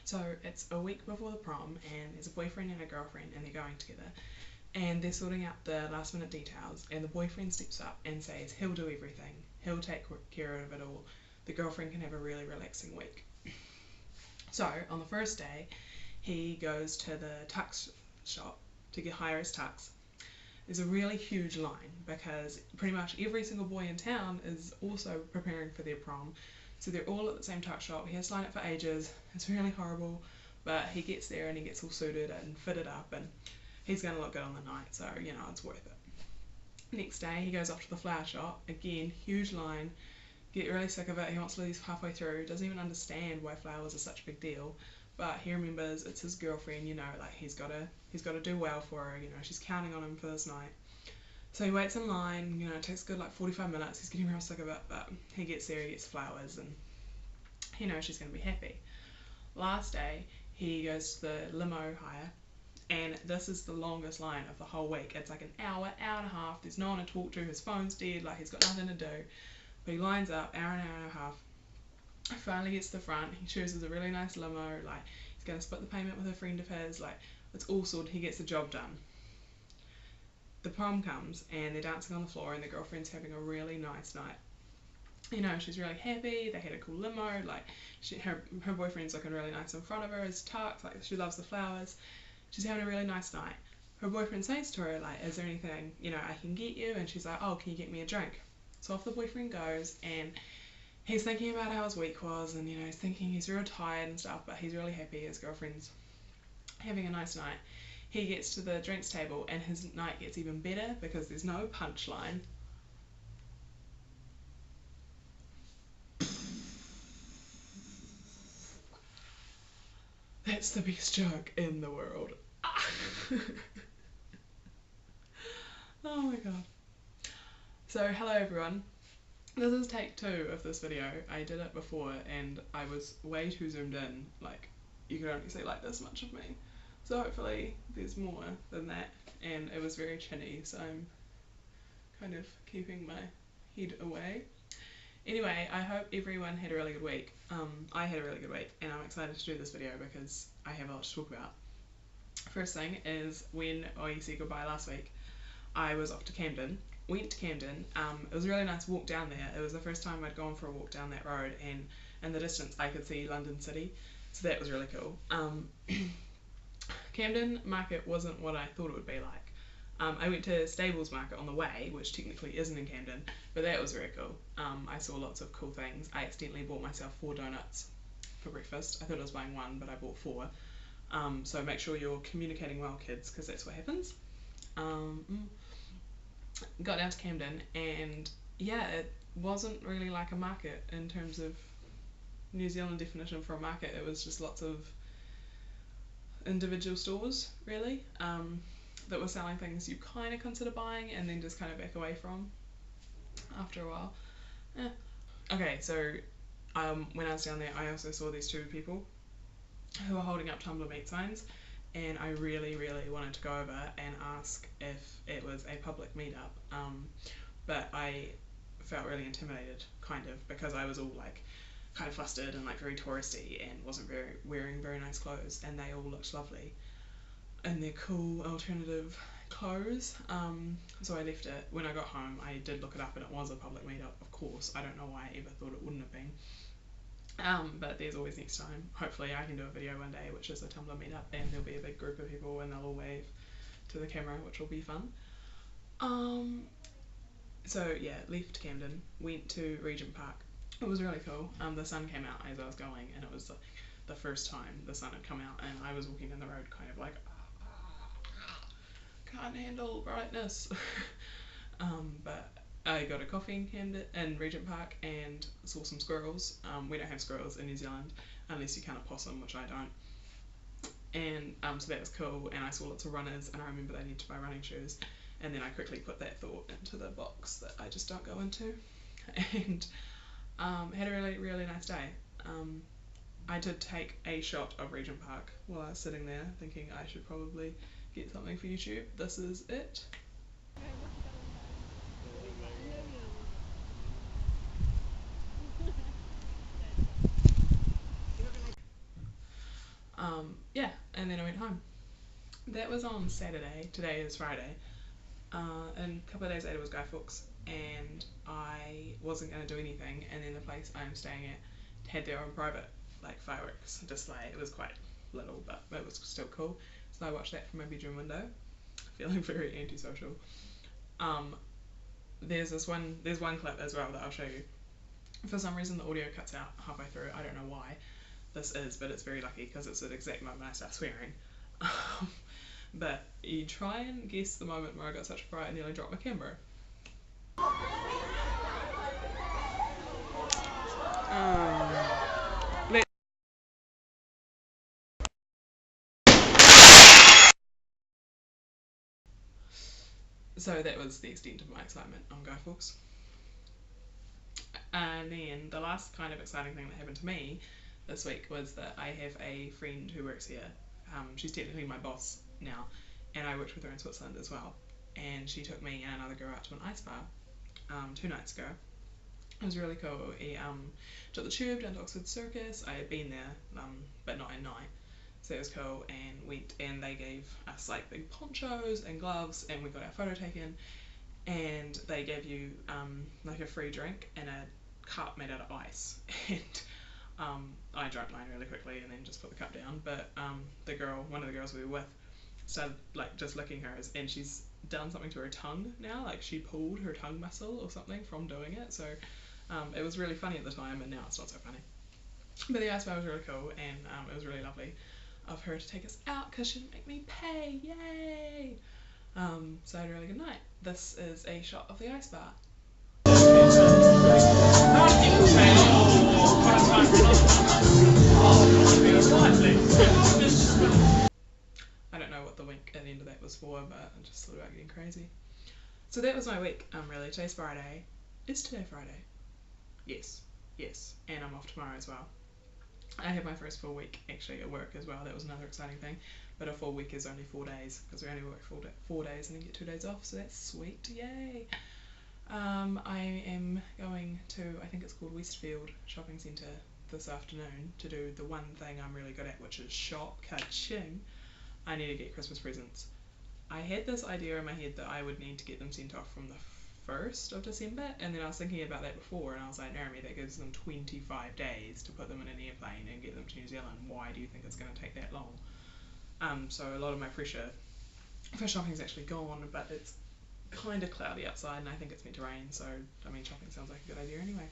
So it's a week before the prom, and there's a boyfriend and a girlfriend, and they're going together, and they're sorting out the last minute details, and the boyfriend steps up and says he'll do everything, he'll take care of it all, the girlfriend can have a really relaxing week. So on the first day, he goes to the tux shop to hire his tux. There's a really huge line because pretty much every single boy in town is also preparing for their prom, so they're all at the same tux shop. He has to line up for ages. It's really horrible, but he gets there and he gets all suited and fitted up, and he's going to look good on the night, so you know, it's worth it. Next day he goes off to the flower shop. Again, huge line. Get really sick of it. He wants to leave halfway through. Doesn't even understand why flowers are such a big deal, but he remembers it's his girlfriend, you know, like he's got to do well for her, you know, she's counting on him for this night. So he waits in line, you know, it takes a good like 45 minutes. He's getting real sick of it, but he gets there, he gets flowers, and he knows she's going to be happy. Last day he goes to the limo hire, and this is the longest line of the whole week. It's like an hour and a half. There's no one to talk to. His phone's dead. Like, he's got nothing to do. But he lines up, hour and a half. Finally gets to the front. He chooses a really nice limo. Like, he's going to split the payment with a friend of his. Like, it's all sorted. He gets the job done. The prom comes, and they're dancing on the floor, and the girlfriend's having a really nice night. You know, she's really happy. They had a cool limo. Like, her boyfriend's looking really nice in front of her. His tux. Like, she loves the flowers. She's having a really nice night. Her boyfriend says to her, like, is there anything, you know, I can get you? And she's like, oh, can you get me a drink? So off the boyfriend goes, and he's thinking about how his week was, and, you know, he's thinking he's real tired and stuff, but he's really happy his girlfriend's having a nice night. He gets to the drinks table, and his night gets even better because there's no punchline. That's the best joke in the world. Oh my god. So hello everyone. This is take 2 of this video. I did it before and I was way too zoomed in. Like, you could only see like this much of me. So hopefully there's more than that. And it was very chinny, so I'm kind of keeping my head away. Anyway, I hope everyone had a really good week. I had a really good week, and I'm excited to do this video because I have a lot to talk about. First thing is, when I said goodbye last week, I was off to Camden. Went to Camden. It was a really nice walk down there. It was the first time I'd gone for a walk down that road, and in the distance I could see London City, so that was really cool. Camden Market wasn't what I thought it would be like. I went to Stables Market on the way, which technically isn't in Camden, but that was very cool. I saw lots of cool things. I accidentally bought myself 4 donuts for breakfast. I thought I was buying 1, but I bought 4. So make sure you're communicating well, kids, because that's what happens. Got down to Camden, and yeah, it wasn't really like a market in terms of New Zealand definition for a market. It was just lots of individual stores, really, that were selling things you kind of consider buying and then just kind of back away from after a while. Okay, so when I was down there, I also saw these 2 people who were holding up Tumblr meet signs, and I really wanted to go over and ask if it was a public meetup, but I felt really intimidated, kind of, because I was all like kind of flustered and like very touristy and wasn't wearing very nice clothes, and they all looked lovely in their cool alternative clothes. So I left it. When I got home, I did look it up, and it was a public meetup, of course. I don't know why I ever thought it wouldn't have been. But there's always next time. Hopefully I can do a video one day which is a Tumblr meetup, and there'll be a big group of people and they'll all wave to the camera, which will be fun. So yeah, left Camden, went to Regent Park. It was really cool. The sun came out as I was going, and it was the first time the sun had come out, and I was walking in the road kind of like, can't handle brightness. But I got a coffee in Camden, in Regent Park, and saw some squirrels. We don't have squirrels in New Zealand unless you count a possum, which I don't. And so that was cool, and I saw lots of runners, and I remember they need to buy running shoes, and then I quickly put that thought into the box that I just don't go into, and had a really nice day. I did take a shot of Regent Park while I was sitting there thinking I should probably get something for YouTube. This is it. that was on Saturday. Today is Friday. And a couple of days later was Guy Fawkes, and I wasn't going to do anything, and then the place I'm staying at had their own private like fireworks display. It was quite little, but it was still cool. So I watched that from my bedroom window, feeling very antisocial. There's one clip as well that I'll show you. For some reason the audio cuts out halfway through. I don't know why this is, but it's very lucky because it's at the exact moment I start swearing. But you try and guess the moment where I got such a fright and nearly dropped my camera. So that was the extent of my excitement on Guy Fawkes. And then the last kind of exciting thing that happened to me this week was that I have a friend who works here. She's technically my boss now, and I worked with her in Switzerland as well. And she took me and another girl out to an ice bar 2 nights ago. It was really cool. We took the tube down to Oxford Circus. I had been there, but not at night, so it was cool. And went, and they gave us like big ponchos and gloves, and we got our photo taken. And they gave you like a free drink and a cup made out of ice. And I drank mine really quickly and then just put the cup down. But one of the girls we were with, started like just licking hers, and she's done something to her tongue now. Like she pulled her tongue muscle or something from doing it. So it was really funny at the time, and now it's not so funny. But the ice bar was really cool, and it was really lovely of her to take us out because she didn't make me pay. Yay! So I had a really good night. This is a shot of the ice bar. I don't know what the wink at the end of that was for, but I just thought about getting crazy. So that was my week, really. Today's Friday. Is today Friday? Yes. And I'm off tomorrow as well. I had my first full week actually at work as well. That was another exciting thing. But a full week is only 4 days because we only work 4 days and then get 2 days off. So that's sweet. Yay! I am going to, I think it's called Westfield Shopping Centre this afternoon to do the one thing I'm really good at, which is shop. Ka-ching! I need to get Christmas presents. I had this idea in my head that I would need to get them sent off from the 1st of December, and then I was thinking about that before, and I was like, Naomi, that gives them 25 days to put them in an airplane and get them to New Zealand. Why do you think it's going to take that long? So a lot of my pressure for shopping is actually gone, but it's kind of cloudy outside and I think it's meant to rain, so I mean shopping sounds like a good idea anyway.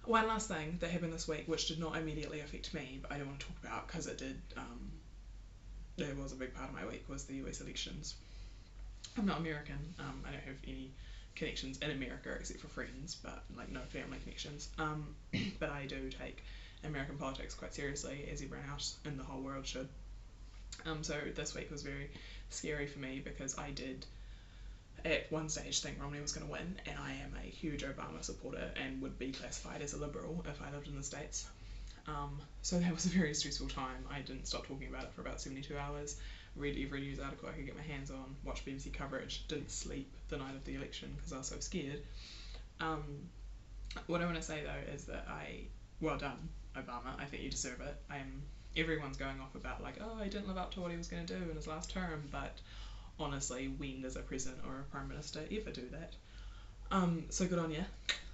One last thing that happened this week, which did not immediately affect me, but I don't want to talk about because it did, it was a big part of my week, was the US elections. I'm not American, I don't have any connections in America except for friends, but like no family connections, but I do take American politics quite seriously, as everyone else in the whole world should. So this week was very scary for me because I did at one stage think Romney was going to win, and I am a huge Obama supporter and would be classified as a liberal if I lived in the States. So that was a very stressful time. I didn't stop talking about it for about 72 hours, read every news article I could get my hands on, watched BBC coverage, didn't sleep the night of the election because I was so scared. What I want to say though is that well done Obama, I think you deserve it. Everyone's going off about like, oh, he didn't live up to what he was going to do in his last term, but honestly, when does a president or a prime minister ever do that? So good on you,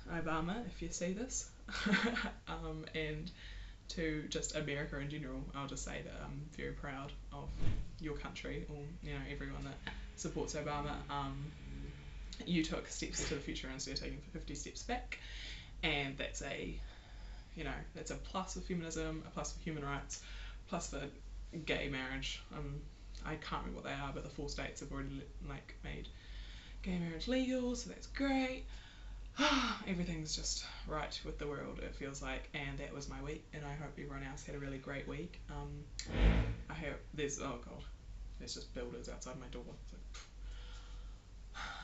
Obama, if you see this. And to just America in general, I'll just say that I'm very proud of your country, or everyone that supports Obama. You took steps into the future instead of taking 50 steps back, and that's that's a plus for feminism, a plus for human rights, plus for gay marriage. I can't remember what they are, but the 4 states have already made gay marriage legal, so that's great. Everything's just right with the world, it feels like, and that was my week, and I hope everyone else had a really great week. I hope there's just builders outside my door. So,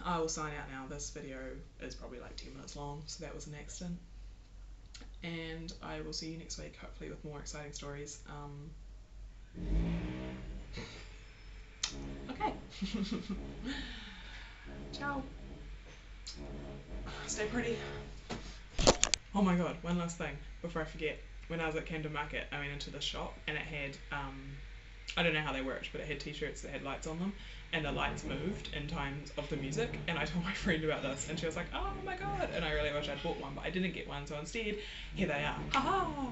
I will sign out now. This video is probably like 10 minutes long, so that was an accident. And I will see you next week, hopefully with more exciting stories. Okay. Ciao. Stay pretty. Oh my god, one last thing before I forget. When I was at Camden Market, I went into the shop and it had I don't know how they worked, but it had t-shirts that had lights on them, and the lights moved in times of the music. And I told my friend about this, and she was like, "Oh my god!" And I really wish I'd bought one, but I didn't get one. So instead, here they are. Haha!